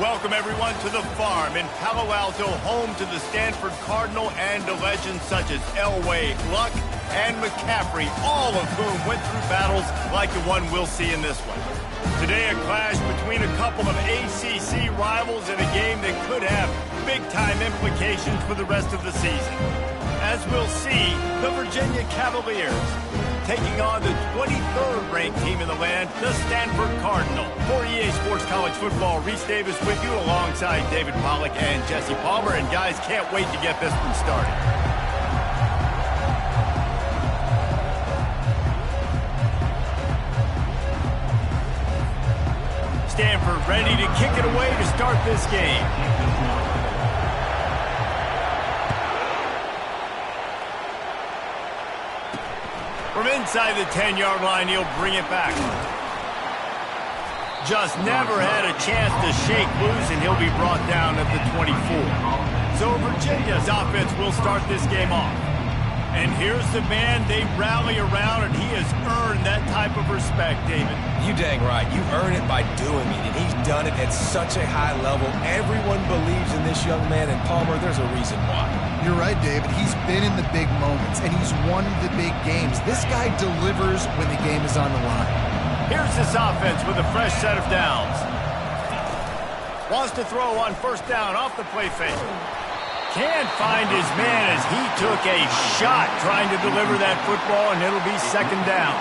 Welcome, everyone, to the farm in Palo Alto, home to the Stanford Cardinal and to legends such as Elway, Luck, and McCaffrey, all of whom went through battles like the one we'll see in this one. Today, a clash between a couple of ACC rivals in a game that could have big-time implications for the rest of the season. As we'll see, the Virginia Cavaliers taking on the 23rd ranked team in the land, the Stanford Cardinal. For EA Sports College Football, Reese Davis with you alongside David Pollack and Jesse Palmer. And guys, can't wait to get this one started. Stanford ready to kick it away to start this game. From inside the 10-yard line, he'll bring it back. Just never had a chance to shake loose, and he'll be brought down at the 24. So Virginia's offense will start this game off. And here's the man they rally around, and he has earned that type of respect, David. You dang right. You earn it by doing it, and he's done it at such a high level. Everyone believes in this young man, and Palmer, there's a reason why. You're right, David. He's been in the big moments, and he's won the big games. This guy delivers when the game is on the line. Here's this offense with a fresh set of downs. Wants to throw on first down off the play fake. Can't find his man as he took a shot trying to deliver that football, and it'll be second down.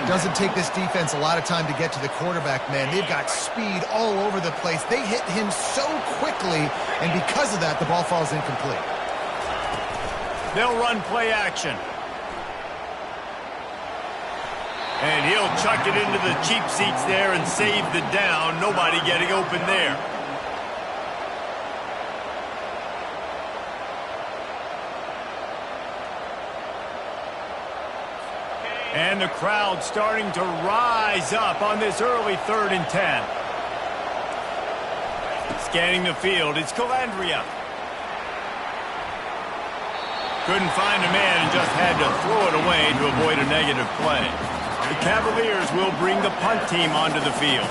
It doesn't take this defense a lot of time to get to the quarterback, man. They've got speed all over the place. They hit him so quickly, and because of that, the ball falls incomplete. They'll run play action. And he'll chuck it into the cheap seats there and save the down. Nobody getting open there. And the crowd starting to rise up on this early 3rd and 10. Scanning the field, it's Calandria. Couldn't find a man and just had to throw it away to avoid a negative play. The Cavaliers will bring the punt team onto the field.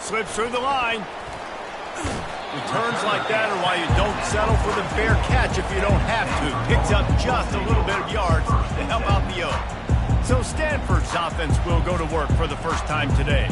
Slips through the line. Returns like that are why you don't settle for the fair catch if you don't have to. Picks up just a little bit of yards to help out the O. So Stanford's offense will go to work for the first time today.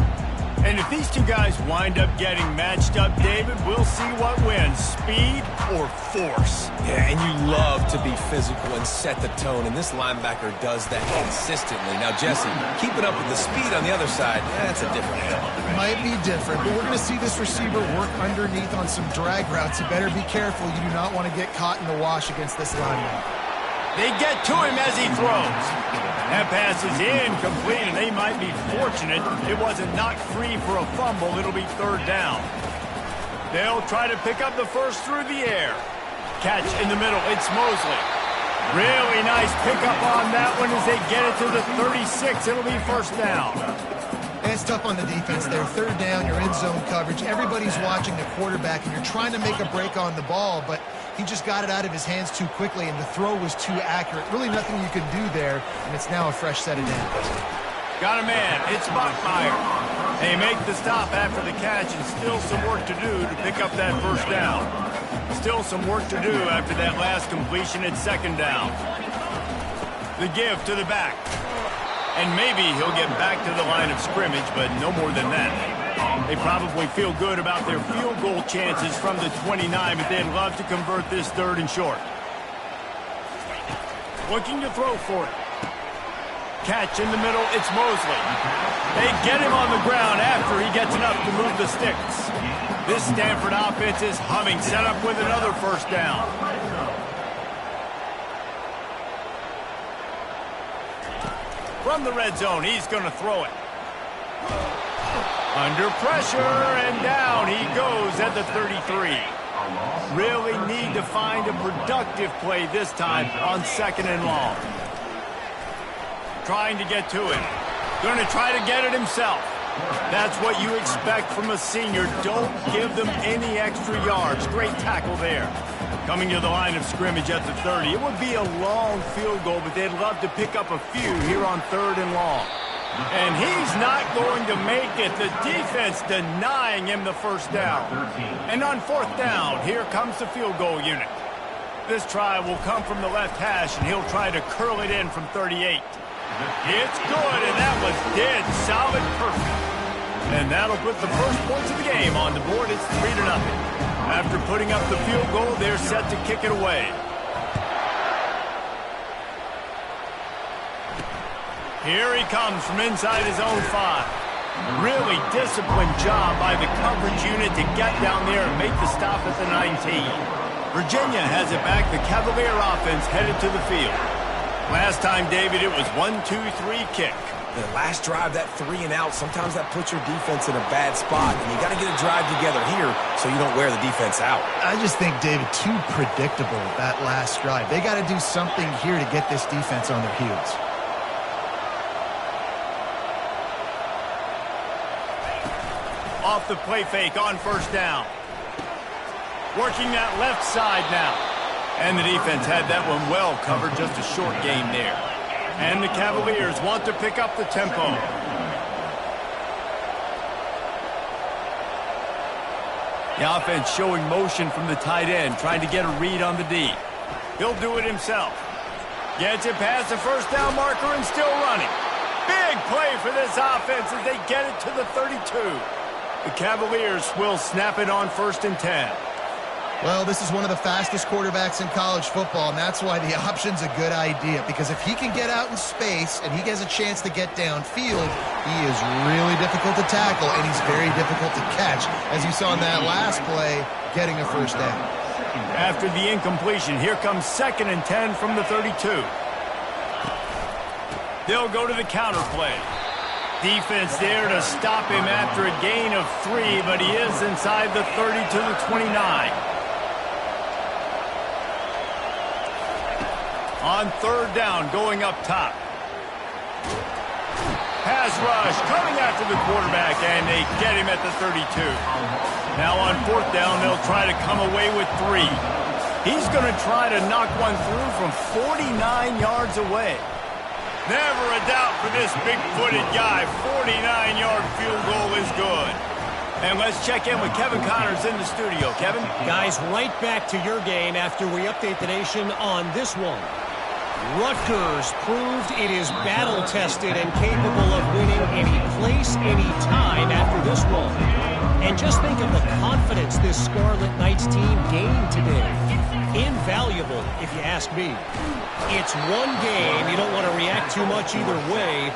And if these two guys wind up getting matched up, David, we'll see what wins, speed or force. Yeah, and you love to be physical and set the tone, and this linebacker does that consistently. Now, Jesse, keeping up with the speed on the other side, that's a different animal. Might be different, but we're going to see this receiver work underneath on some drag routes. You better be careful. You do not want to get caught in the wash against this lineman. They get to him as he throws. That pass is incomplete, and they might be fortunate it wasn't knocked free for a fumble. It'll be 3rd down. They'll try to pick up the first through the air. Catch in the middle. It's Mosley. Really nice pickup on that one as they get it to the 36. It'll be 1st down. And it's tough on the defense there. 3rd down, you're in zone coverage. Everybody's watching the quarterback, and you're trying to make a break on the ball, but he just got it out of his hands too quickly, and the throw was too accurate. Really nothing you can do there, and it's now a fresh set of downs. Got a man. It's Bachmeyer. They make the stop after the catch, and still some work to do to pick up that 1st down. Still some work to do after that last completion at 2nd down. The give to the back. And maybe he'll get back to the line of scrimmage, but no more than that. They probably feel good about their field goal chances from the 29, but they'd love to convert this 3rd and short. Looking to throw for it. Catch in the middle, it's Mosley. They get him on the ground after he gets enough to move the sticks. This Stanford offense is humming, set up with another 1st down. From the red zone, he's going to throw it. Under pressure, and down he goes at the 33. Really need to find a productive play this time on 2nd and long. Trying to get to it. Going to try to get it himself. That's what you expect from a senior. Don't give them any extra yards. Great tackle there. Coming to the line of scrimmage at the 30. It would be a long field goal, but they'd love to pick up a few here on 3rd and long. And he's not going to make it. The defense denying him the first down. And on 4th down, here comes the field goal unit. This try will come from the left hash, and he'll try to curl it in from 38. It's good, and that was dead solid perfect. And that'll put the first points of the game on the board. It's 3-0. After putting up the field goal, they're set to kick it away. Here he comes from inside his own 5. Really disciplined job by the coverage unit to get down there and make the stop at the 19. Virginia has it back. The Cavalier offense headed to the field. Last time, David, it was 1-2-3 kick. The last drive, that 3-and-out, sometimes that puts your defense in a bad spot. And you got to get a drive together here so you don't wear the defense out. I just think, David, too predictable, that last drive. They got to do something here to get this defense on their heels. Off the play fake on 1st down. Working that left side now. And the defense had that one well covered, just a short gain there. And the Cavaliers want to pick up the tempo. The offense showing motion from the tight end, trying to get a read on the D. He'll do it himself. Gets it past the 1st down marker and still running. Big play for this offense as they get it to the 32. The Cavaliers will snap it on 1st and 10. Well, this is one of the fastest quarterbacks in college football, and that's why the option's a good idea, because if he can get out in space and he has a chance to get downfield, he is really difficult to tackle, and he's very difficult to catch, as you saw in that last play, getting a 1st down. After the incompletion, here comes 2nd and 10 from the 32. They'll go to the counter play. Defense there to stop him after a gain of 3, but he is inside the 30 to the 29. On 3rd down, going up top. Pass rush coming after the quarterback, and they get him at the 32. Now on 4th down, they'll try to come away with 3. He's going to try to knock one through from 49 yards away. Never a doubt for this big-footed guy. 49-yard field goal is good. And let's check in with Kevin Connors in the studio. Kevin? Guys, right back to your game after we update the nation on this one. Rutgers proved it is battle-tested and capable of winning any place, any time after this one. And just think of the confidence this Scarlet Knights team gained today. Invaluable, if you ask me. It's one game. You don't want to react too much either way.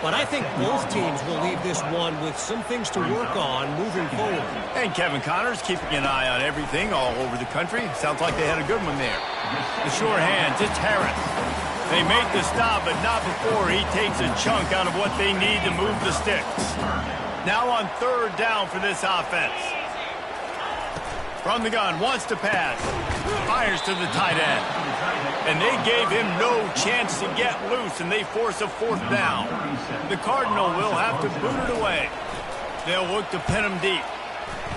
But I think both teams will leave this one with some things to work on moving forward. And Kevin Connors keeping an eye on everything all over the country. Sounds like they had a good one there. The sure hands, it's Harris. They make the stop, but not before he takes a chunk out of what they need to move the sticks. Now on 3rd down for this offense. From the gun, wants to pass. Fires to the tight end. And they gave him no chance to get loose, and they force a 4th down. The Cardinal will have to boot it away. They'll look to pin him deep.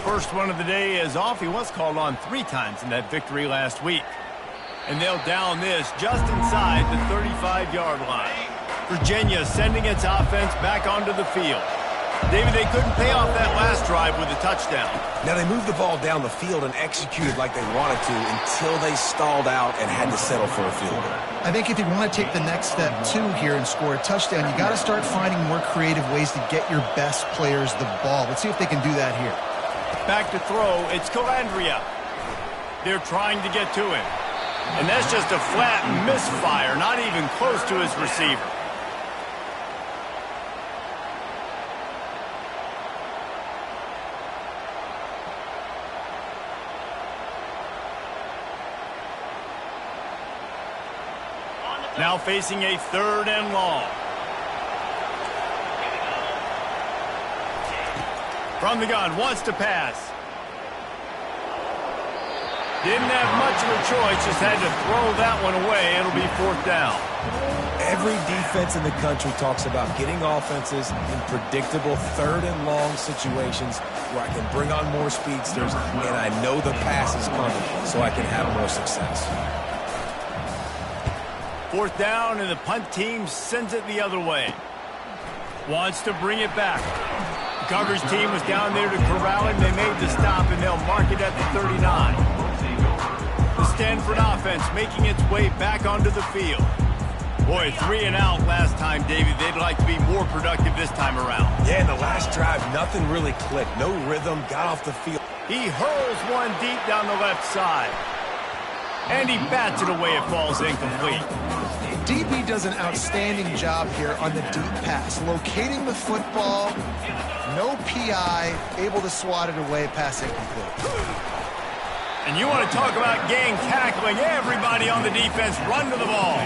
First one of the day is off. He was called on 3 times in that victory last week. And they'll down this just inside the 35-yard line. Virginia sending its offense back onto the field. David, they couldn't pay off that last drive with a touchdown. Now, they moved the ball down the field and executed like they wanted to until they stalled out and had to settle for a field goal. I think if you want to take the next step, too, here and score a touchdown, you got to start finding more creative ways to get your best players the ball. Let's see if they can do that here. Back to throw, it's Calandria. They're trying to get to him. And that's just a flat misfire, not even close to his receiver. Now facing a 3rd and long. From the gun, wants to pass. Didn't have much of a choice, just had to throw that one away. It'll be 4th down. Every defense in the country talks about getting offenses in predictable 3rd and long situations where I can bring on more speedsters and I know the pass is coming so I can have more success. 4th down, and the punt team sends it the other way. Wants to bring it back. The coverage team was down there to corral him. They made the stop, and they'll mark it at the 39. The Stanford offense making its way back onto the field. Boy, 3 and out last time, David. They'd like to be more productive this time around. Yeah, in the last drive, nothing really clicked. No rhythm, got off the field. He hurls one deep down the left side. And he bats it away. It falls incomplete. DB does an outstanding job here on the deep pass. Locating the football, no PI, able to swat it away, pass incomplete. And you want to talk about gang tackling. Everybody on the defense run to the ball.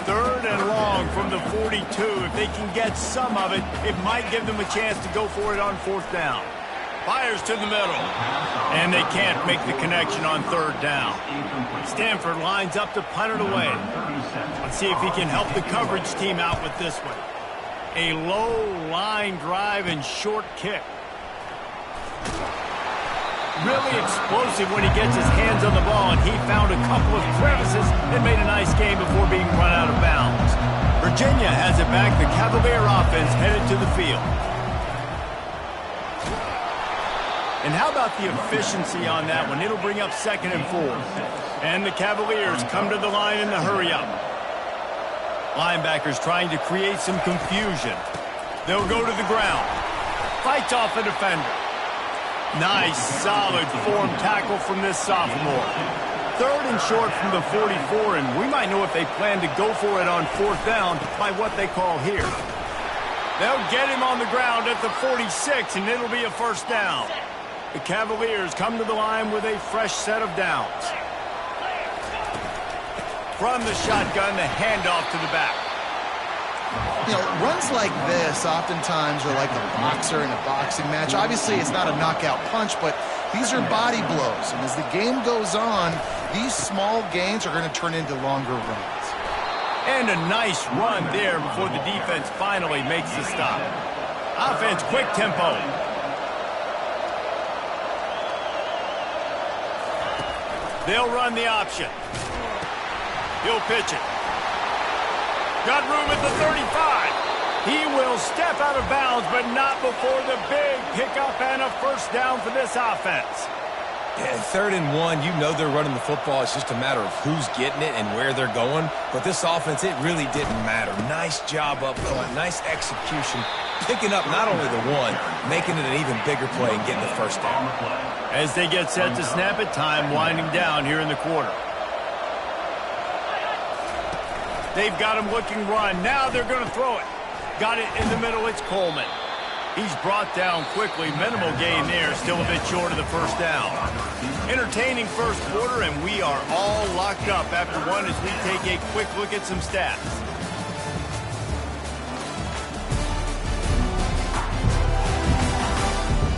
3rd and long from the 42. If they can get some of it, it might give them a chance to go for it on 4th down. Fires to the middle. And they can't make the connection on 3rd down. Stanford lines up to punt it away. Let's see if he can help the coverage team out with this one. A low line drive and short kick. Really explosive when he gets his hands on the ball, and he found a couple of crevices and made a nice game before being run out of bounds. Virginia has it back. The Cavalier offense headed to the field. And how about the efficiency on that one? It'll bring up 2nd and 4. And the Cavaliers come to the line in the hurry-up. Linebackers trying to create some confusion. They'll go to the ground. Fights off a defender. Nice, solid form tackle from this sophomore. 3rd and short from the 44, and we might know if they plan to go for it on 4th down by what they call here. They'll get him on the ground at the 46, and it'll be a 1st down. The Cavaliers come to the line with a fresh set of downs. From the shotgun, the handoff to the back. You know, runs like this oftentimes are like a boxer in a boxing match. Obviously, it's not a knockout punch, but these are body blows. And as the game goes on, these small gains are going to turn into longer runs. And a nice run there before the defense finally makes the stop. Offense, quick tempo. They'll run the option. He'll pitch it. Got room at the 35. He will step out of bounds, but not before the big pickup and a 1st down for this offense. Yeah, 3rd and 1, you know they're running the football. It's just a matter of who's getting it and where they're going. But this offense, it really didn't matter. Nice job up front, nice execution. Picking up not only the one, making it an even bigger play and getting the 1st down. As they get set to snap it, time winding down here in the quarter. They've got him looking run. Now they're going to throw it. Got it in the middle. It's Coleman. He's brought down quickly. Minimal gain there. Still a bit short of the 1st down. Entertaining 1st quarter, and we are all locked up after one as we take a quick look at some stats.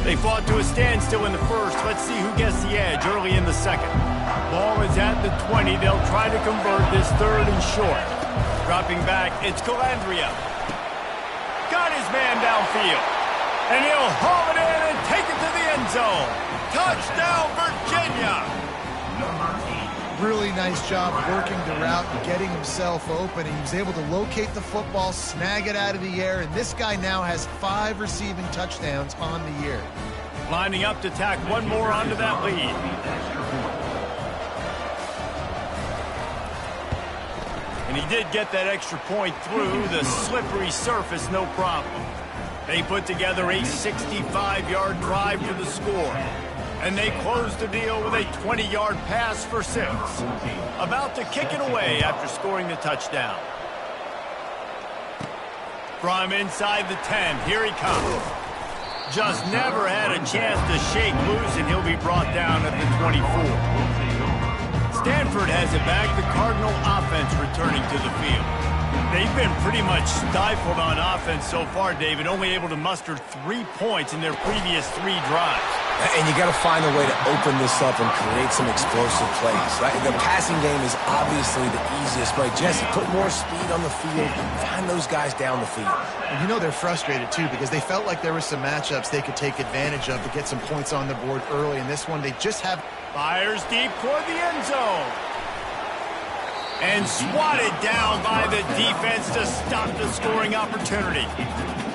They fought to a standstill in the 1st. Let's see who gets the edge early in the 2nd. Ball is at the 20. They'll try to convert this 3rd and short. Dropping back, it's Calandria. Got his man downfield. And he'll haul it in and take it to the end zone. Touchdown, Virginia! Really nice job working the route and getting himself open. He was able to locate the football, snag it out of the air, and this guy now has 5 receiving touchdowns on the year. Lining up to tack one more onto that lead. And he did get that extra point through the slippery surface, no problem. They put together a 65-yard drive to the score. And they close the deal with a 20-yard pass for 6. About to kick it away after scoring the touchdown. From inside the 10, here he comes. Just never had a chance to shake loose, and he'll be brought down at the 24. Stanford has it back. The Cardinal offense returning to the field. They've been pretty much stifled on offense so far, David, only able to muster 3 points in their previous 3 drives. And you got to find a way to open this up and create some explosive plays. Right? The passing game is obviously the easiest way. Jesse, put more speed on the field. Find those guys down the field. And you know they're frustrated, too, because they felt like there were some matchups they could take advantage of to get some points on the board early. In this one, they just have... Fires deep toward the end zone. And swatted down by the defense to stop the scoring opportunity.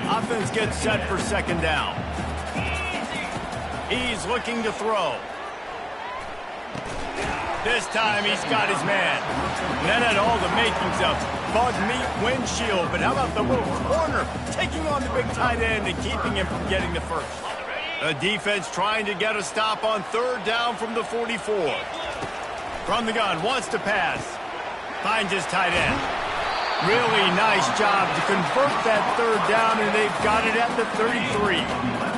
Offense gets set for second down. He's looking to throw. This time he's got his man. That had all the makings of bug meat windshield, but how about the little corner taking on the big tight end and keeping him from getting the first? The defense trying to get a stop on third down from the 44. From the gun, wants to pass. Finds his tight end. Really nice job to convert that third down, and they've got it at the 33.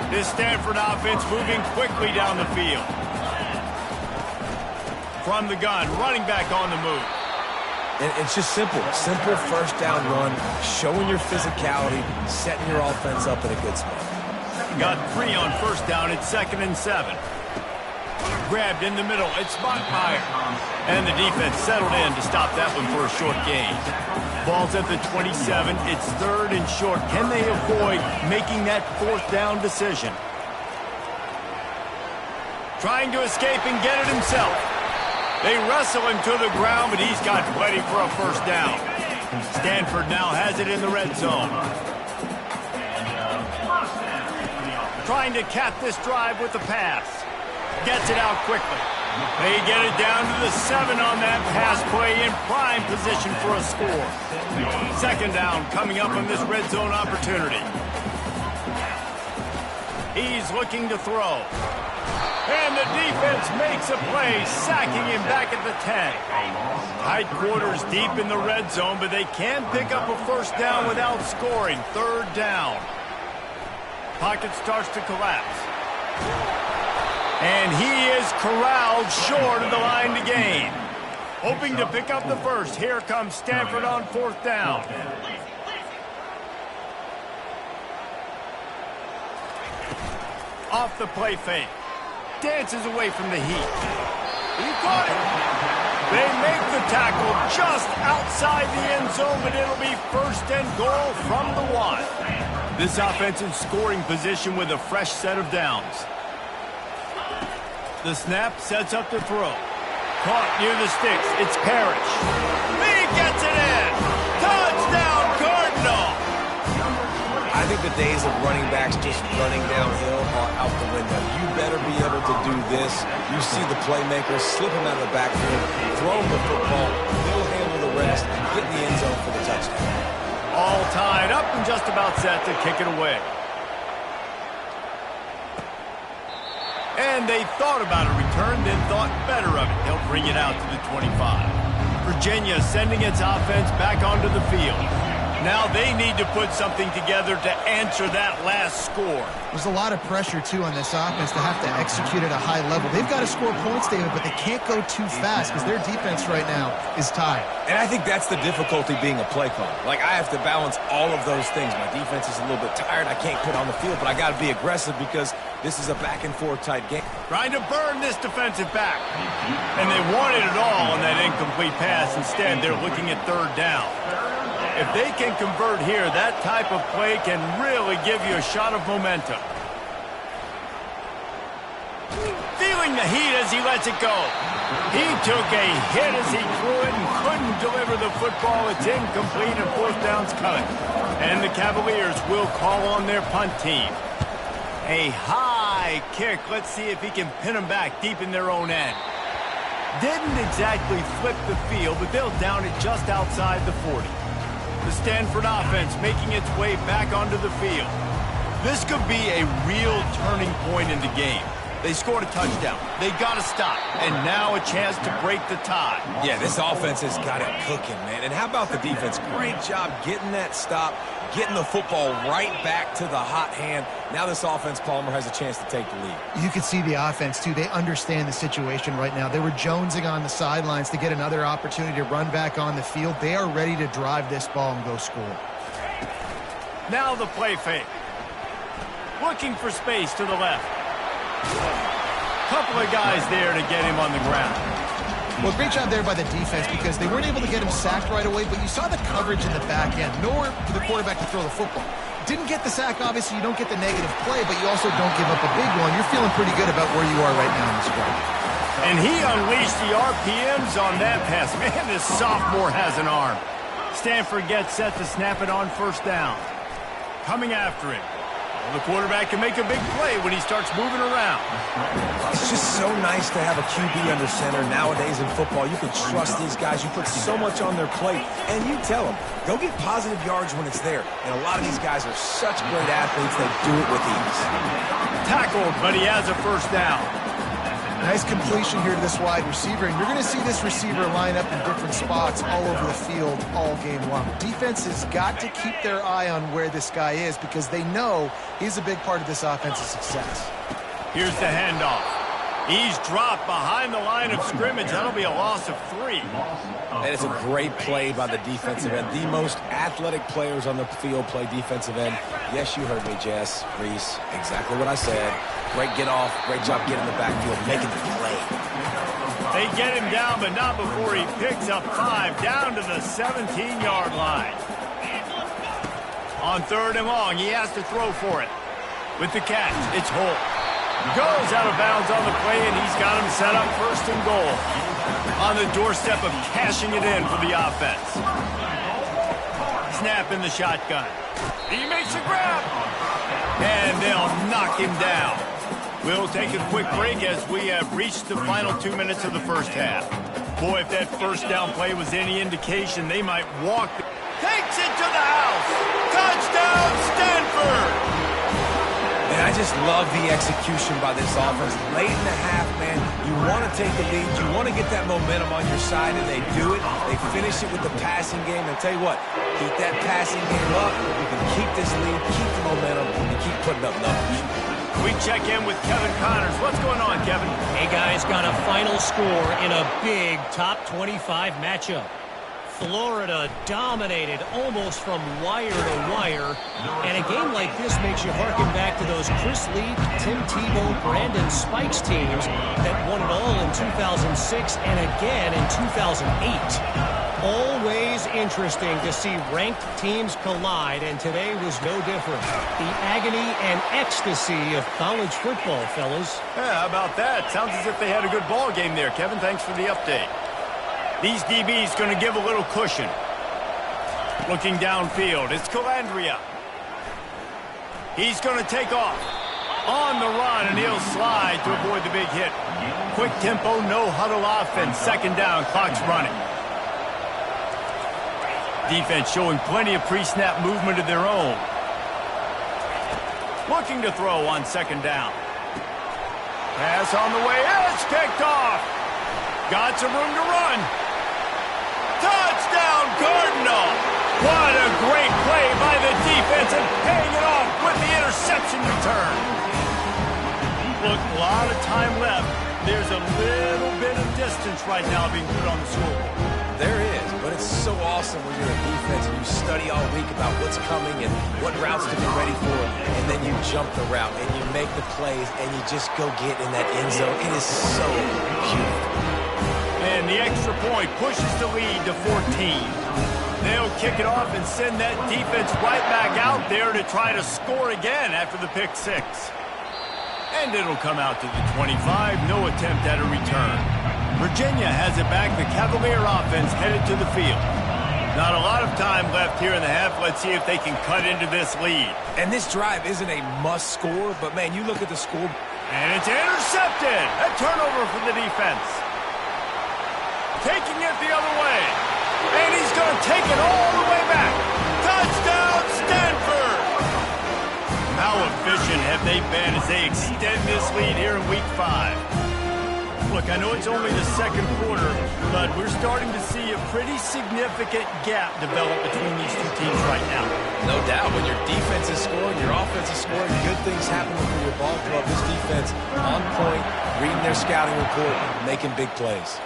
This Stanford offense moving quickly down the field. From the gun, running back on the move. And it's just simple. Simple first down run, showing your physicality, setting your offense up in a good spot. Got 3 on first down. It's 2nd and 7. Grabbed in the middle. It's Montmeyer. And the defense settled in to stop that one for a short gain. Ball's at the 27. It's 3rd and short. Can they avoid making that 4th down decision? Trying to escape and get it himself. They wrestle him to the ground, but he's got plenty for a first down. Stanford now has it in the red zone. Trying to cap this drive with the pass. Gets it out quickly. They get it down to the 7 on that pass play in prime position for a score. Second down coming up on this red zone opportunity. He's looking to throw. And the defense makes a play, sacking him back at the 10. Tight quarters deep in the red zone, but they can pick up a first down without scoring. Third down. Pocket starts to collapse. And he is corralled short of the line to gain. Hoping to pick up the first. Here comes Stanford on 4th down. Off the play fake. Dances away from the heat. He caught it. They make the tackle just outside the end zone, but it'll be 1st and goal from the 1. This offense in scoring position with a fresh set of downs. The snap sets up the throw. Caught near the sticks. It's Parrish. He gets it in. Touchdown, Cardinal. I think the days of running backs just running downhill are out the window. You better be able to do this. You see the playmaker, slip him out of the backfield, throw him the football, he'll handle the rest, and get in the end zone for the touchdown. All tied up and just about set to kick it away. And they thought about a return, then thought better of it. They'll bring it out to the 25. Virginia sending its offense back onto the field. Now they need to put something together to answer that last score. There's a lot of pressure, too, on this offense to have to execute at a high level. They've got to score points, David, but they can't go too fast because their defense right now is tired. And I think that's the difficulty being a play caller. Like, I have to balance all of those things. My defense is a little bit tired. I can't put on the field, but I got to be aggressive because this is a back-and-forth type game. Trying to burn this defensive back. And they wanted it all on that incomplete pass. Instead, they're looking at 3rd down. If they can convert here, that type of play can really give you a shot of momentum. Feeling the heat as he lets it go. He took a hit as he threw it and couldn't deliver the football. It's incomplete and 4th down's coming. And the Cavaliers will call on their punt team. A high kick. Let's see if he can pin them back deep in their own end. Didn't exactly flip the field, but they'll down it just outside the 40. The Stanford offense making its way back onto the field. This could be a real turning point in the game. They scored a touchdown. They got to stop. And now a chance to break the tie. Yeah, this offense has got it cooking, man. And how about the defense? Great job getting that stop, getting the football right back to the hot hand. Now this offense, Palmer, has a chance to take the lead. You can see the offense, too. They understand the situation right now. They were jonesing on the sidelines to get another opportunity to run back on the field. They are ready to drive this ball and go score. Now the play fake. Looking for space to the left. Couple of guys there to get him on the ground. Well, great job there by the defense because they weren't able to get him sacked right away, but you saw the coverage in the back end. Nowhere for the quarterback to throw the football. Didn't get the sack, obviously. You don't get the negative play, but you also don't give up a big one. You're feeling pretty good about where you are right now in this drive. And he unleashed the RPMs on that pass. Man, this sophomore has an arm. Stanford gets set to snap it on first down. Coming after it. The quarterback can make a big play when he starts moving around. It's just so nice to have a QB under center. Nowadays in football, you can trust these guys. You put so much on their plate, and you tell them, go get positive yards when it's there. And a lot of these guys are such great athletes, they do it with ease. Tackled, but he has a first down. Nice completion here to this wide receiver, and you're going to see this receiver line up in different spots all over the field all game long. Defense has got to keep their eye on where this guy is because they know he's a big part of this offense's success. Here's the handoff. He's dropped behind the line of scrimmage. That'll be a loss of 3. And it's a great play by the defensive end. The most athletic players on the field play defensive end. Yes, you heard me, Jess, Reese. Exactly what I said. Great get off. Great job getting the backfield, making the play. They get him down, but not before he picks up 5 down to the 17-yard line. On 3rd and long, he has to throw for it. With the catch, it's Holt. Goes out of bounds on the play, and he's got him set up 1st and goal. On the doorstep of cashing it in for the offense. Snap in the shotgun. He makes a grab. And they'll knock him down. We'll take a quick break as we have reached the final 2 minutes of the first half. Boy, if that first down play was any indication, they might walk. Takes it to the house. Touchdown, Stanford. And I just love the execution by this offense. Late in the half, man, you want to take the lead. You want to get that momentum on your side, and they do it. They finish it with the passing game. And tell you what, keep that passing game up. You can keep this lead, keep the momentum, and keep putting up numbers. We check in with Kevin Connors. What's going on, Kevin? Hey, guys, got a final score in a big top 25 matchup. Florida dominated almost from wire to wire. And a game like this makes you harken back to those Chris Lee, Tim Tebow, Brandon Spikes teams that won it all in 2006 and again in 2008. Always interesting to see ranked teams collide, and today was no different. The agony and ecstasy of college football, fellas. Yeah, how about that? Sounds as if they had a good ball game there, Kevin. Thanks for the update. These DBs going to give a little cushion. Looking downfield, it's Calandria. He's going to take off. On the run, and he'll slide to avoid the big hit. Quick tempo, no huddle offense. 2nd down, clock's running. Defense showing plenty of pre-snap movement of their own. Looking to throw on 2nd down. Pass on the way, it's picked off. Got some room to run. Touchdown, Cardinal! What a great play by the defense and paying it off with the interception return. Look, a lot of time left. There's a little bit of distance right now being put on the scoreboard. There is, but it's so awesome when you're a defense and you study all week about what's coming and what routes to be ready for, and then you jump the route and you make the plays and you just go get in that end zone. It is so beautiful. And the extra point pushes the lead to 14. They'll kick it off and send that defense right back out there to try to score again after the pick 6. And it'll come out to the 25. No attempt at a return. Virginia has it back. The Cavalier offense headed to the field. Not a lot of time left here in the half. Let's see if they can cut into this lead. And this drive isn't a must score, but man, you look at the score. And it's intercepted. A turnover for the defense. Taking it the other way. And he's going to take it all the way back. Touchdown, Stanford! How efficient have they been as they extend this lead here in Week 5? Look, I know it's only the 2nd quarter, but we're starting to see a pretty significant gap develop between these two teams right now. No doubt. When your defense is scoring, your offense is scoring, good things happen for your ball club. This defense on point, reading their scouting report, making big plays.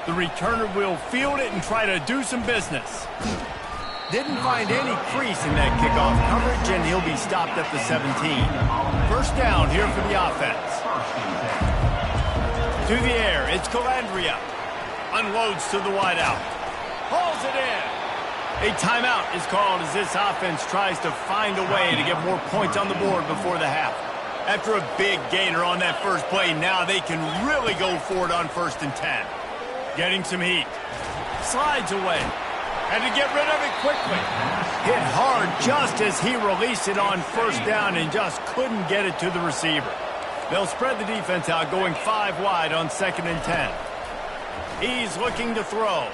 The returner will field it and try to do some business. Didn't find any crease in that kickoff coverage, and he'll be stopped at the 17. First down here for the offense. To the air, it's Calandria. Unloads to the wideout. Hauls it in. A timeout is called as this offense tries to find a way to get more points on the board before the half. After a big gainer on that first play, now they can really go for it on 1st and 10. Getting some heat. Slides away. Had to get rid of it quickly. Hit hard just as he released it on 1st down and just couldn't get it to the receiver. They'll spread the defense out, going 5 wide on 2nd and 10. He's looking to throw.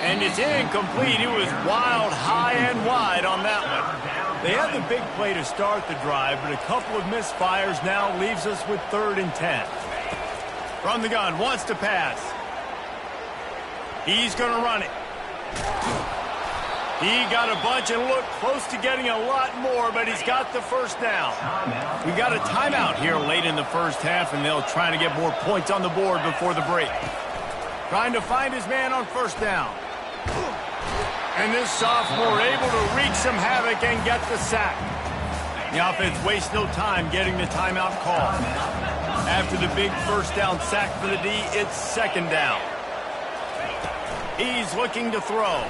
And it's incomplete. He was wild, high, and wide on that one. They had the big play to start the drive, but a couple of misfires now leaves us with 3rd and 10. From the gun, wants to pass. He's going to run it. He got a bunch and looked close to getting a lot more, but he's got the 1st down. We got a timeout here late in the first half, and they'll try to get more points on the board before the break. Trying to find his man on 1st down. And this sophomore able to wreak some havoc and get the sack. The offense wastes no time getting the timeout call. After the big 1st down sack for the D, it's 2nd down. He's looking to throw.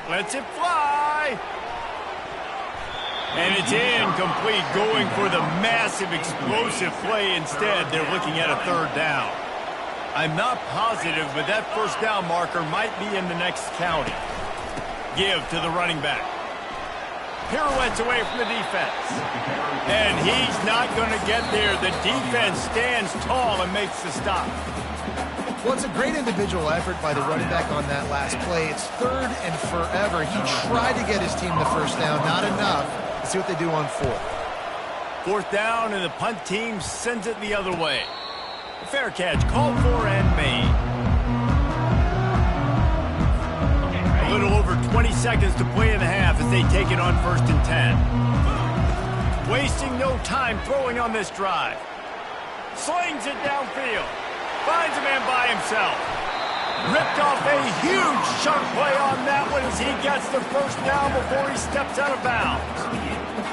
Lets it fly. And it's incomplete, going for the massive explosive play instead. They're looking at a 3rd down. I'm not positive, but that 1st down marker might be in the next county. Give to the running back. Pirouettes away from the defense. And he's not going to get there. The defense stands tall and makes the stop. Well, it's a great individual effort by the running back on that last play. It's 3rd and forever. He tried to get his team the 1st down. Not enough. Let's see what they do on 4th. 4th down, and the punt team sends it the other way. Fair catch, called for and made. A little over 20 seconds to play in the half as they take it on 1st and 10. Wasting no time throwing on this drive. Slings it downfield. Finds a man by himself. Ripped off a huge sharp play on that one as he gets the 1st down before he steps out of bounds.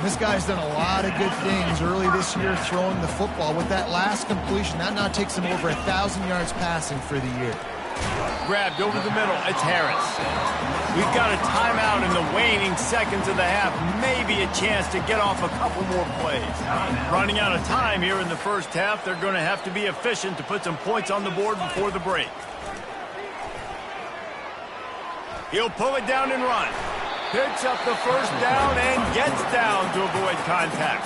This guy's done a lot of good things early this year throwing the football. With that last completion, that now takes him over 1,000 yards passing for the year. Grabbed over the middle. It's Harris. We've got a timeout in the waning seconds of the half. Maybe a chance to get off a couple more plays. Running out of time here in the first half. They're going to have to be efficient to put some points on the board before the break. He'll pull it down and run. Picks up the 1st down and gets down to avoid contact.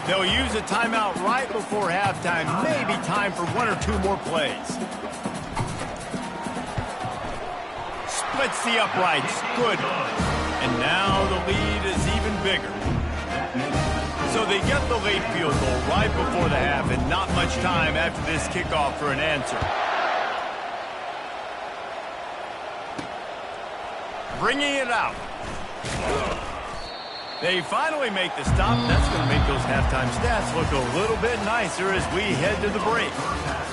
They'll use a timeout right before halftime. Maybe time for 1 or 2 more plays. Splits the uprights. Good. And now the lead is even bigger. So they get the late field goal right before the half, and not much time after this kickoff for an answer. Bringing it out. They finally make the stop. That's going to make those halftime stats look a little bit nicer as we head to the break.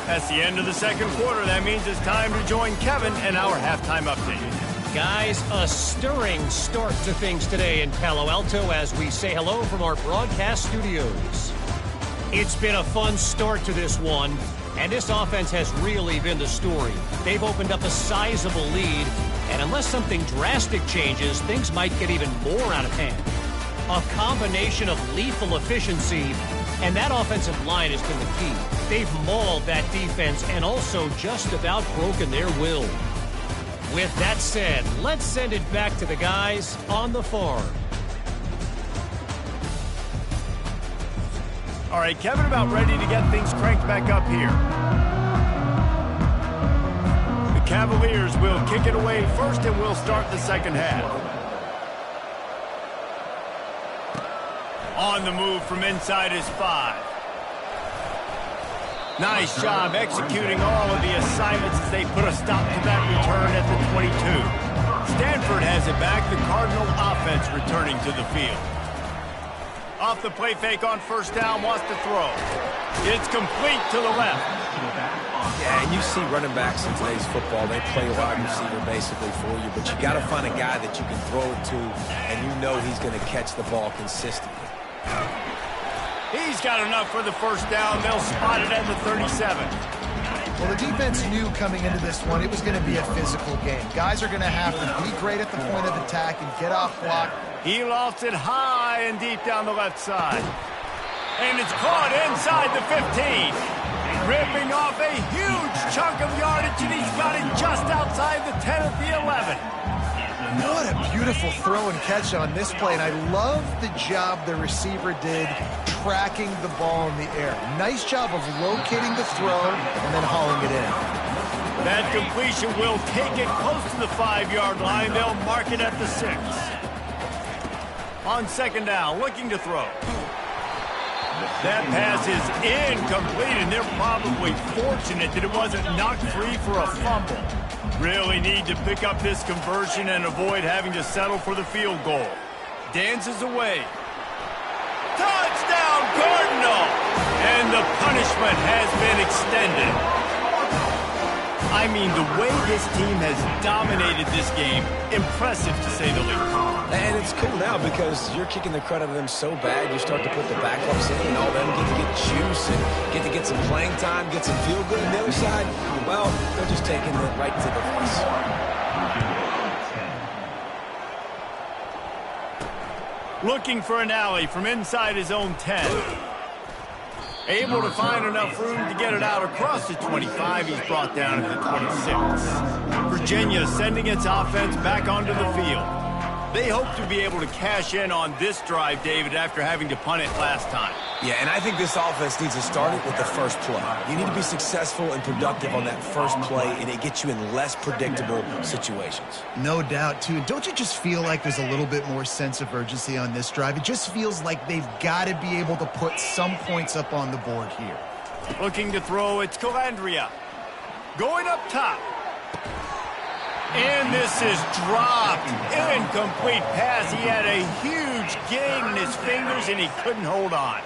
That's the end of the 2nd quarter. That means it's time to join Kevin and our halftime update. Guys, a stirring start to things today in Palo Alto as we say hello from our broadcast studios. It's been a fun start to this one, and this offense has really been the story. They've opened up a sizable lead, and unless something drastic changes, things might get even more out of hand. A combination of lethal efficiency, and that offensive line has been the key. They've mauled that defense and also just about broken their will. With that said, let's send it back to the guys on the farm. All right, Kevin, about ready to get things cranked back up here. The Cavaliers will kick it away first, and we'll start the second half. On the move from inside is 5. Nice job executing all of the assignments as they put a stop to that return at the 22. Stanford has it back. The Cardinal offense returning to the field. Off the play fake on 1st down, wants to throw. It's complete to the left. Yeah, and you see running backs in today's football, they play wide receiver basically for you, but you got to find a guy that you can throw it to, and you know he's going to catch the ball consistently. He's got enough for the first down. They'll spot it at the 37. Well, the defense knew coming into this one it was going to be a physical game. Guys are going to have to be great at the point of attack and get off block. He lofts it high and deep down the left side. And it's caught inside the 15. Ripping off a huge chunk of yardage, and he's got it just outside the 10 at the 11. What a beautiful throw and catch on this play, and I love the job the receiver did tracking the ball in the air. Nice job of locating the throw and then hauling it in. That completion will take it close to the 5-yard line. They'll mark it at the 6. On second down, looking to throw. That pass is incomplete, and they're probably fortunate that it wasn't knocked free for a fumble. Really need to pick up this conversion and avoid having to settle for the field goal. Dances away. Touchdown, Cardinal! And the punishment has been extended. I mean, the way this team has dominated this game, impressive to say the least. And it's cool now because you're kicking the crud out of them so bad, you start to put the backups in, and all them get to get juice and get to get some playing time, get some feel good. On the other side, well, they're just taking it right to the face. Looking for an alley from inside his own 10. Able to find enough room to get it out across the 25. He's brought down at the 26. Virginia sending its offense back onto the field. They hope to be able to cash in on this drive, David, after having to punt it last time. Yeah, and I think this offense needs to start it with the first play. You need to be successful and productive on that first play, and it gets you in less predictable situations. No doubt, too. Don't you just feel like there's a little bit more sense of urgency on this drive? It just feels like they've got to be able to put some points up on the board here. Looking to throw, it's Calandria. Going up top. And this is dropped. Incomplete pass. He had a huge gain in his fingers, and he couldn't hold on.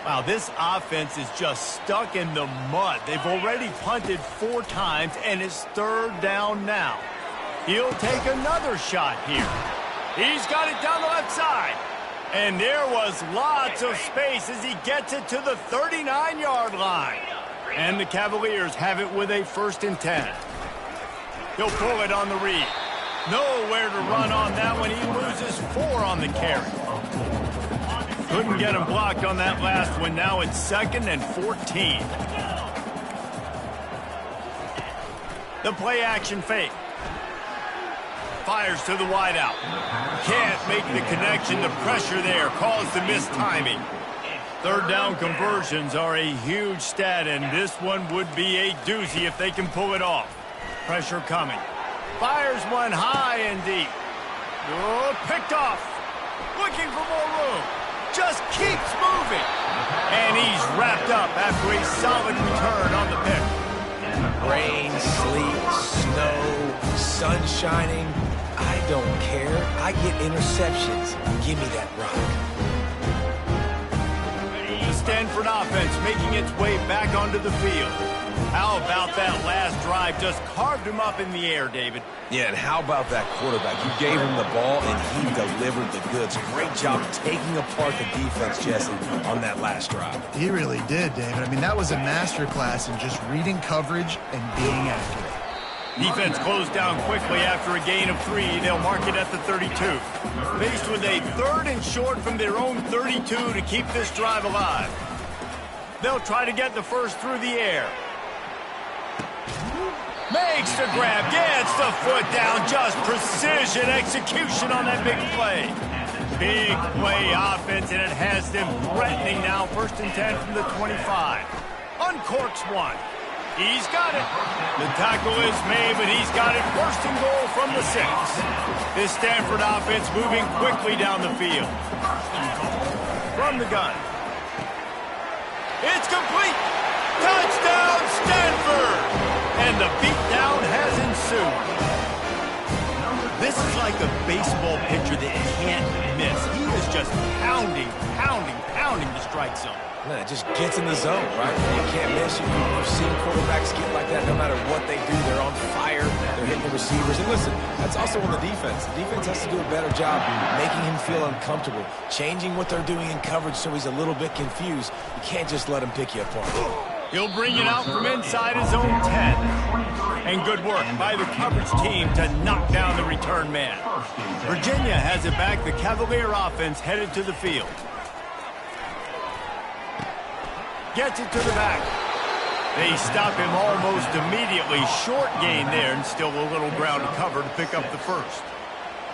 Wow, this offense is just stuck in the mud. They've already punted 4 times, and it's third down now. He'll take another shot here. He's got it down the left side. And there was lots of space as he gets it to the 39-yard line. And the Cavaliers have it with a 1st and 10. He'll pull it on the read. Nowhere to run on that one. He loses 4 on the carry. Couldn't get him blocked on that last one. Now it's 2nd and 14. The play action fake. Fires to the wideout. Can't make the connection. The pressure there caused the missed timing. Third down conversions are a huge stat, and this one would be a doozy if they can pull it off. Pressure coming. Fires one high and deep. Oh, picked off. Looking for more room. Just keeps moving. And he's wrapped up after a solid return on the pick. Rain, sleet, snow, sun shining. I don't care. I get interceptions. Give me that rock. The Stanford offense making its way back onto the field. How about that last drive? Just carved him up in the air, David. Yeah, and how about that quarterback? You gave him the ball, and he delivered the goods. Great job taking apart the defense, Jesse, on that last drive. He really did, David. I mean, that was a masterclass in just reading coverage and being accurate. Defense closed down quickly after a gain of 3. They'll mark it at the 32. Faced with a 3rd and short from their own 32 to keep this drive alive. They'll try to get the first through the air. Makes the grab, gets the foot down, just precision execution on that big play. Big play offense, and it has them threatening now. 1st and 10 from the 25. Uncorks one. He's got it. The tackle is made, but he's got it. 1st and goal from the 6. This Stanford offense moving quickly down the field. From the gun. It's complete. Touchdown, Stanford! And the beatdown has ensued. This is like a baseball pitcher that can't miss. He is just pounding the strike zone. No, it just gets in the zone, right? You can't miss. You've seen quarterbacks get like that. No matter what they do, they're on fire. They're hitting the receivers. And listen, that's also on the defense. The defense has to do a better job making him feel uncomfortable, changing what they're doing in coverage so he's a little bit confused. You can't just let him pick you apart. He'll bring it out from inside his own 10. And good work by the coverage team to knock down the return man. Virginia has it back. The Cavalier offense headed to the field. Gets it to the back. They stop him almost immediately. Short gain there, and still a little ground to cover to pick up the first.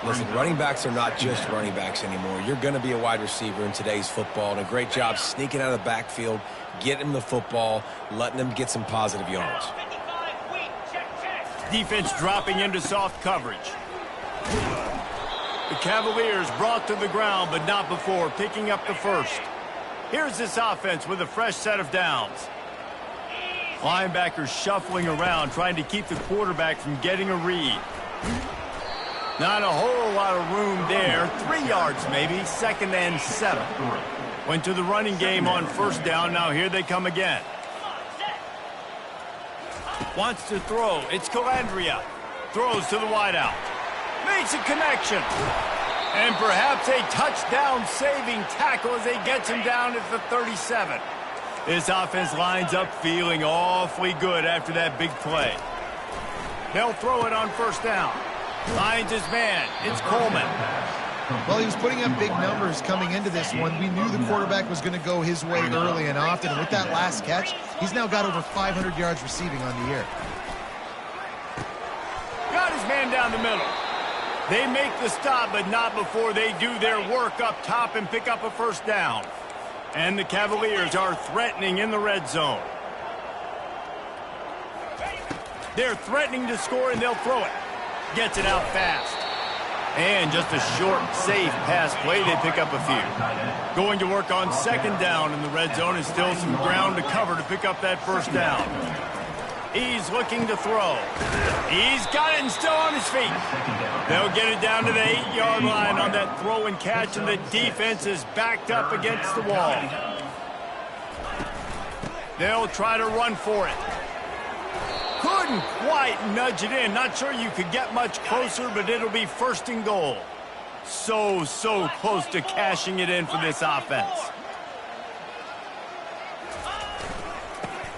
Listen, running backs are not just running backs anymore. You're going to be a wide receiver in today's football, and a great job sneaking out of the backfield, getting him the football, letting him get some positive yards. Defense dropping into soft coverage. The Cavaliers brought to the ground, but not before picking up the first. Here's this offense with a fresh set of downs. Linebackers shuffling around, trying to keep the quarterback from getting a read. Not a whole lot of room there. 3 yards maybe, 2nd and 7. Went to the running game on first down. Now here they come again. Wants to throw. It's Calandria. Throws to the wideout. Makes a connection. And perhaps a touchdown-saving tackle as he gets him down at the 37. This offense lines up feeling awfully good after that big play. They'll throw it on first down. Finds his man. It's Coleman. Well, he was putting up big numbers coming into this one. We knew the quarterback was going to go his way early and often. And with that last catch, he's now got over 500 yards receiving on the year. Got his man down the middle. They make the stop, but not before they do their work up top and pick up a first down. And the Cavaliers are threatening in the red zone. They're threatening to score, and they'll throw it. Gets it out fast. And just a short, safe pass play. They pick up a few. Going to work on 2nd down in the red zone, and still some ground to cover to pick up that first down. He's looking to throw. He's got it and still on his feet. They'll get it down to the 8-yard line on that throw and catch, and the defense is backed up against the wall. They'll try to run for it. Couldn't quite nudge it in. Not sure you could get much closer, but it'll be 1st and goal. So close to cashing it in for this offense.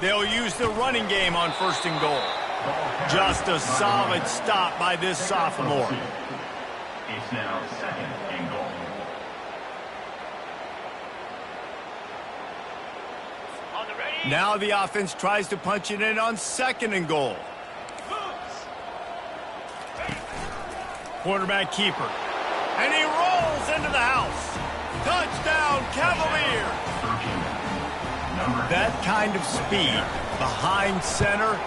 They'll use the running game on 1st and goal. Just a solid stop by this sophomore. It's now 2nd and goal. Now the offense tries to punch it in on 2nd and goal. Quarterback keeper. And he rolls into the house. Touchdown, Cavaliers! That kind of speed behind center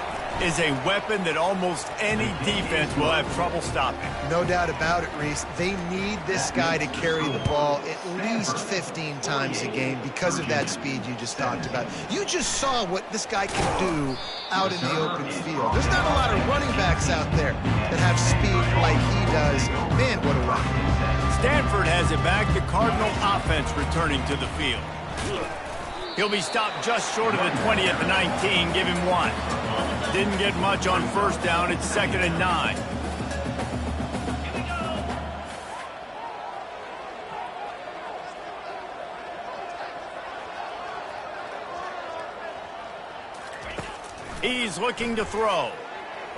is a weapon that almost any defense will have trouble stopping. No doubt about it, Reese. They need this guy to carry the ball at least 15 times a game because of that speed you just talked about. You just saw what this guy can do out in the open field. There's not a lot of running backs out there that have speed like he does. Man, what a weapon. Stanford has it back. The Cardinal offense returning to the field. He'll be stopped just short of the 20 at the 19. Give him 1. Didn't get much on first down. It's 2nd and 9. He's looking to throw.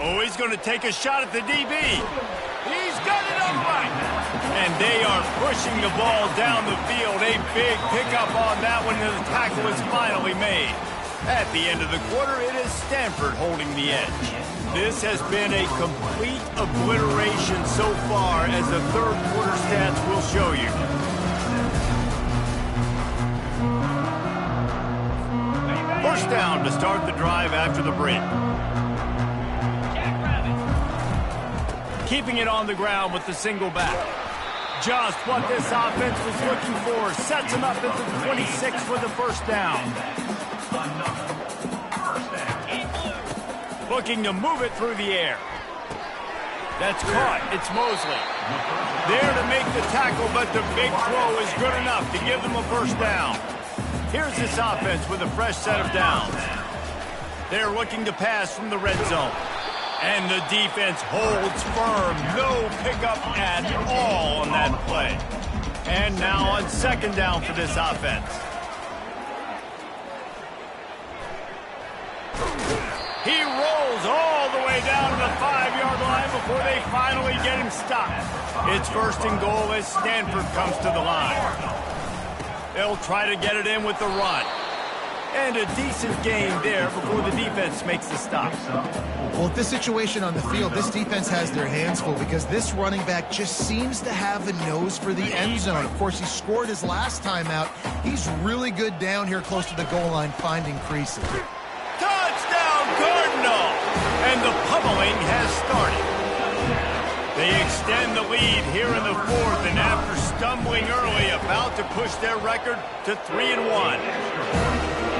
Oh, he's going to take a shot at the DB. He's got it upright. And they are pushing the ball down the field. A big pickup on that one, and the tackle is finally made. At the end of the quarter, it is Stanford holding the edge. This has been a complete obliteration so far, as the third quarter stats will show you. First down to start the drive after the break. Keeping it on the ground with the single back. Just what this offense was looking for. Sets him up at the 26 for the first down. Looking to move it through the air. That's caught. It's Mosley. There to make the tackle, but the big throw is good enough to give them a first down. Here's this offense with a fresh set of downs. They're looking to pass from the red zone. And the defense holds firm. No pickup at all on that play. And now on second down for this offense. He rolls all the way down to the 5-yard line before they finally get him stopped. It's first and goal as Stanford comes to the line. They'll try to get it in with the run. And a decent gain there before the defense makes the stop. Well, at this situation on the field, this defense has their hands full because this running back just seems to have a nose for the end zone. Of course, he scored his last time out. He's really good down here close to the goal line, finding creases. Touchdown, Cardinal! And the pummeling has started. They extend the lead here in the fourth, and after stumbling early, about to push their record to 3-1.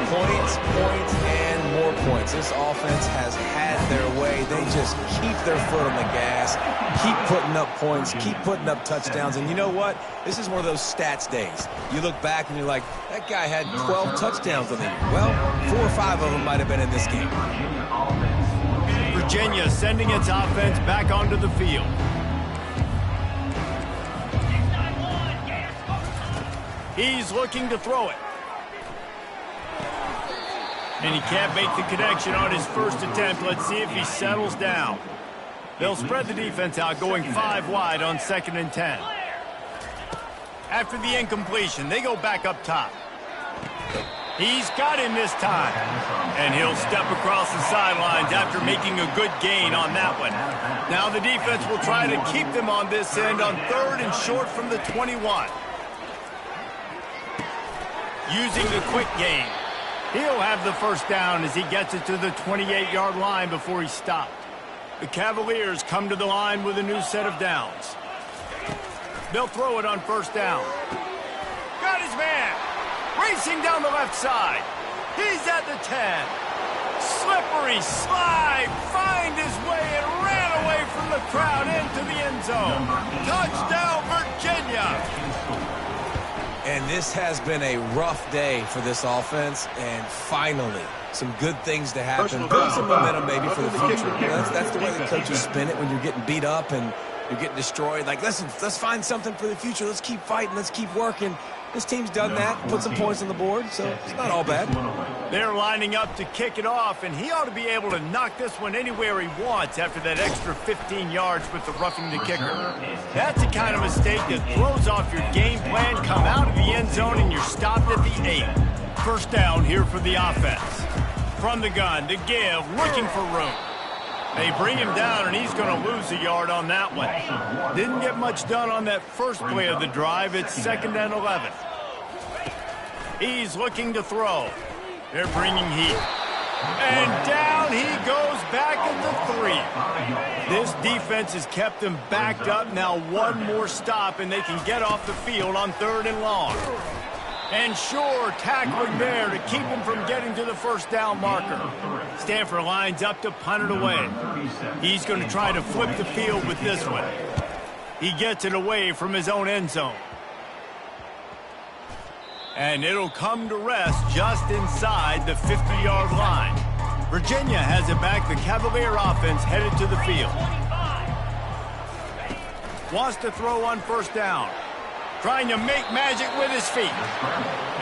Points, and more points. This offense has had their way. They just keep their foot on the gas, keep putting up points, keep putting up touchdowns. And you know what? This is one of those stats days. You look back and you're like, that guy had 12 touchdowns on the year. Well, 4 or 5 of them might have been in this game. Virginia sending its offense back onto the field. He's looking to throw it. And he can't make the connection on his first attempt. Let's see if he settles down. They'll spread the defense out, going 5 wide on 2nd and 10. After the incompletion, they go back up top. He's got him this time. And he'll step across the sidelines after making a good gain on that one. Now the defense will try to keep them on this end on 3rd and short from the 21. Using the quick game. He'll have the first down as he gets it to the 28-yard line before he's stopped. The Cavaliers come to the line with a new set of downs. They'll throw it on first down. Got his man. Racing down the left side. He's at the 10. Slippery slide. Find his way and ran away from the crowd into the end zone. Touchdown, Virginia. And this has been a rough day for this offense, and finally, some good things to happen. Build some momentum maybe for the future. That's the way the coaches spin it when you're getting beat up and you're getting destroyed. Like, listen, let's find something for the future. Let's keep fighting. Let's keep working. This team's done that, put some points on the board, so it's not all bad. They're lining up to kick it off, and he ought to be able to knock this one anywhere he wants after that extra 15 yards with the roughing the kicker. That's the kind of mistake that throws off your game plan, come out of the end zone, and you're stopped at the 8. First down here for the offense. From the gun to give, looking for room. They bring him down, and he's going to lose a yard on that one. Didn't get much done on that first play of the drive. It's 2nd and 11. He's looking to throw. They're bringing heat. And down he goes back at the 3. This defense has kept them backed up. Now one more stop, and they can get off the field on 3rd and long. And sure, tackling there to keep him from getting to the first down marker. Stanford lines up to punt it away. He's going to try to flip the field with this one. He gets it away from his own end zone. And it'll come to rest just inside the 50-yard line. Virginia has it back. The Cavalier offense headed to the field. Wants to throw on first down. Trying to make magic with his feet.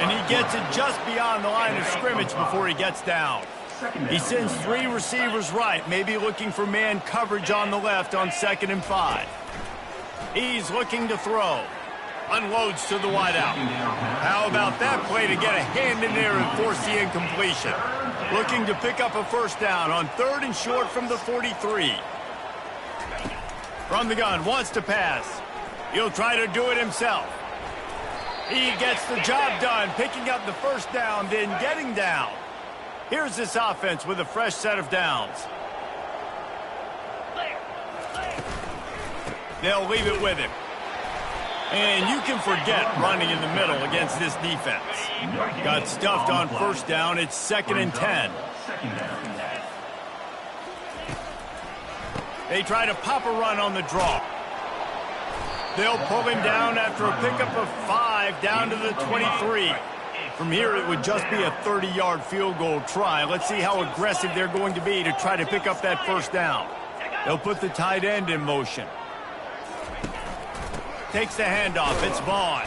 And he gets it just beyond the line of scrimmage before he gets down. He sends 3 receivers right, maybe looking for man coverage on the left on 2nd and 5. He's looking to throw. Unloads to the wideout. How about that play to get a hand in there and force the incompletion? Looking to pick up a first down on 3rd and short from the 43. From the gun, wants to pass. He'll try to do it himself. He gets the job done, picking up the first down, then getting down. Here's this offense with a fresh set of downs. They'll leave it with him. And you can forget running in the middle against this defense. Got stuffed on first down. It's 2nd and 10. They try to pop a run on the draw. They'll pull him down after a pickup of 5 down to the 23. From here, it would just be a 30-yard field goal try. Let's see how aggressive they're going to be to try to pick up that first down. They'll put the tight end in motion. Takes the handoff. It's Vaughn.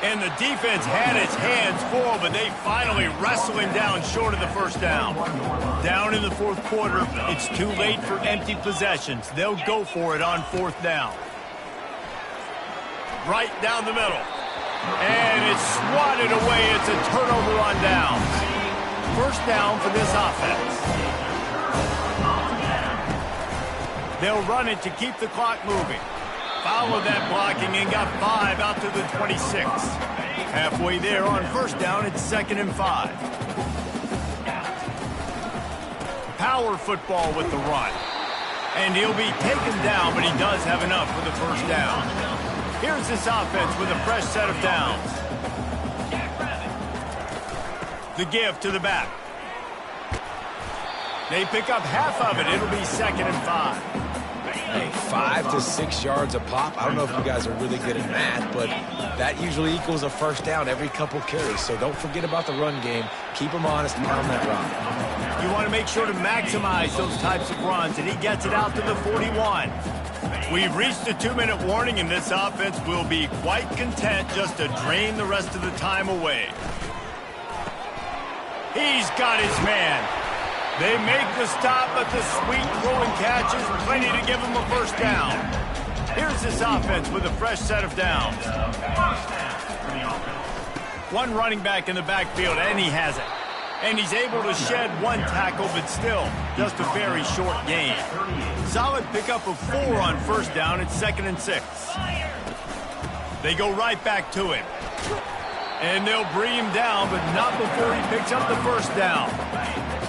And the defense had its hands full, but they finally wrestle him down short of the first down. Down in the fourth quarter, it's too late for empty possessions. They'll go for it on fourth down. Right down the middle. And it's swatted away. It's a turnover on downs. First down for this offense. They'll run it to keep the clock moving. Followed that blocking and got 5 out to the 26. Halfway there on first down, it's 2nd and 5. Power football with the run. And he'll be taken down, but he does have enough for the first down. Here's this offense with a fresh set of downs. The give to the back. They pick up half of it. It'll be 2nd and 5. Hey, 5 to 6 yards a pop. I don't know if you guys are really good at math, but that usually equals a first down every couple carries. So don't forget about the run game. Keep them honest and pound that rock. You want to make sure to maximize those types of runs, and he gets it out to the 41. We've reached a 2-minute warning, and this offense will be quite content just to drain the rest of the time away. He's got his man. They make the stop, but the sweet throwing catch is plenty to give him a first down. Here's this offense with a fresh set of downs. One running back in the backfield, and he has it. And he's able to shed one tackle, but still, just a very short gain. Solid pickup of 4 on first down. It's 2nd and 6. They go right back to him. And they'll bring him down, but not before he picks up the first down.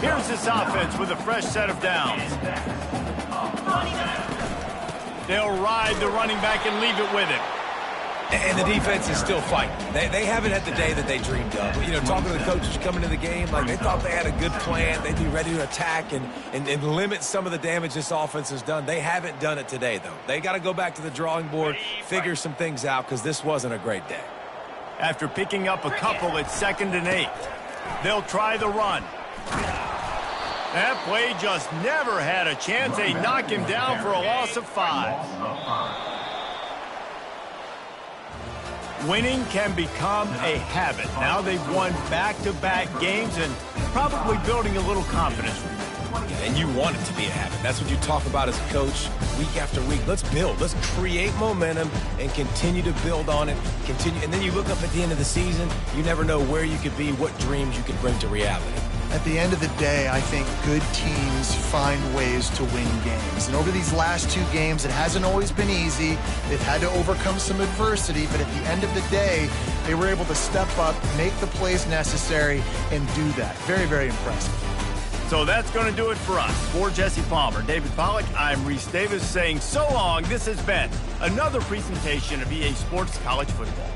Here's this offense with a fresh set of downs. They'll ride the running back and leave it with him. And the defense is still fighting. They haven't had the day that they dreamed of. You know, talking to the coaches coming into the game, like they thought they had a good plan. They'd be ready to attack and limit some of the damage this offense has done. They haven't done it today, though. They got to go back to the drawing board, figure some things out, because this wasn't a great day. After picking up a couple, it's 2nd and 8. They'll try the run. That play just never had a chance. They knock him down for a loss of 5. Winning can become a habit. Now they've won back-to-back games and probably building a little confidence. And you want it to be a habit. That's what you talk about as a coach week after week. Let's build. Let's create momentum and continue to build on it. And then you look up at the end of the season, you never know where you could be, what dreams you could bring to reality. At the end of the day, I think good teams find ways to win games. And over these last 2 games, it hasn't always been easy. They've had to overcome some adversity, but at the end of the day, they were able to step up, make the plays necessary, and do that. Very, very impressive. So that's going to do it for us. For Jesse Palmer, David Pollack, I'm Reese Davis saying so long. This has been another presentation of EA Sports College Football.